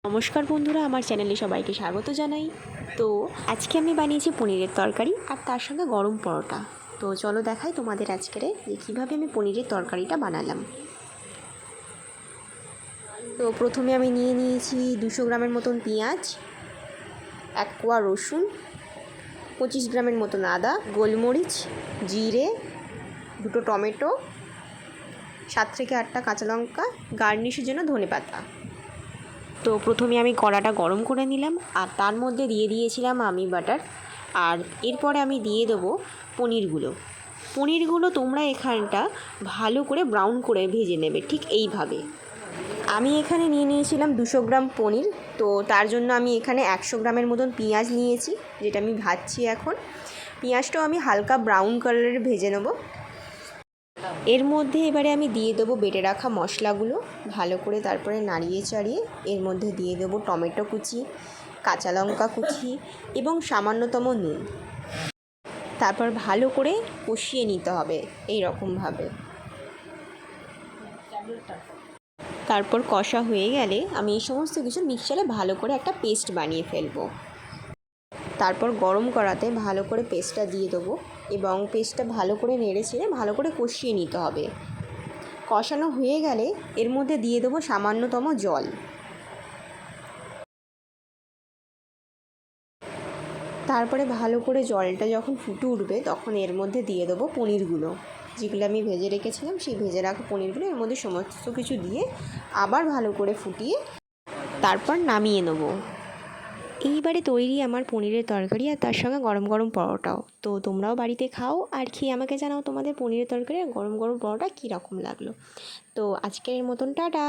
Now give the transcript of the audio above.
নমস্কার বন্ধুরা, আমার চ্যানেলে সবাইকে স্বাগত জানাই। তো আজকে আমি বানিয়েছি পনিরের তরকারি আর তার সঙ্গে গরম পরোটা। তো চলো দেখাই তোমাদের আজকের যে কীভাবে আমি পনিরের তরকারিটা বানালাম। তো প্রথমে আমি নিয়ে নিয়েছি 200 গ্রামের মতন পেঁয়াজ, 1 কোয়া রসুন, 25 গ্রামের মতন আদা, গোলমরিচ, জিরে, 2টো টমেটো, 7 থেকে 8টা কাঁচা লঙ্কা, গার্নিশের জন্য ধনেপাতা। তো প্রথমে আমি কড়াটা গরম করে নিলাম আর তার মধ্যে দিয়ে দিয়েছিলাম আমি বাটার। আর এরপরে আমি দিয়ে দেবো পনিরগুলো তোমরা এখানটা ভালো করে ব্রাউন করে ভেজে নেবে, ঠিক এইভাবে। আমি এখানে নিয়ে নিয়েছিলাম 200 গ্রাম পনির। তো তার জন্য আমি এখানে 100 গ্রামের মতন পেঁয়াজ নিয়েছি, যেটা আমি ভাজছি এখন। পেঁয়াজটাও আমি হালকা ব্রাউন কালারের ভেজে নেব। এর মধ্যে এবারে আমি দিয়ে দেবো বেটে রাখা মশলাগুলো ভালো করে, তারপরে নাড়িয়ে চাড়িয়ে এর মধ্যে দিয়ে দেবো টমেটো কুচি, কাঁচা লঙ্কা কুচি এবং সামান্যতম নুন। তারপর ভালো করে কষিয়ে নিতে হবে এই রকমভাবে। তারপর কষা হয়ে গেলে আমি এই সমস্ত কিছু মিক্সচারে ভালো করে একটা পেস্ট বানিয়ে ফেলবো। তারপর গরম কড়াতে ভালো করে পেস্টটা দিয়ে দেবো এবং পেস্টটা ভালো করে নেড়ে চেড়ে ভালো করে কষিয়ে নিতে হবে। কষানো হয়ে গেলে এর মধ্যে দিয়ে দেবো সামান্যতম জল। তারপরে ভালো করে জলটা যখন ফুটে উঠবে তখন এর মধ্যে দিয়ে দেবো পনিরগুলো, যেগুলো আমি ভেজে রেখেছিলাম। সেই ভেজে রাখা পনিরগুলো এর মধ্যে সমস্ত কিছু দিয়ে আবার ভালো করে ফুটিয়ে তারপর নামিয়ে নেবো। এইবারে তৈরি আমার পনিরের তরকারি আর তার সঙ্গে গরম গরম পরোটাও। তো তোমরাও বাড়িতে খাও আর খেয়ে আমাকে জানাও তোমাদের পনিরের তরকারি আর গরম গরম পরোটা কীরকম লাগলো। তো আজকের মতন টাটা।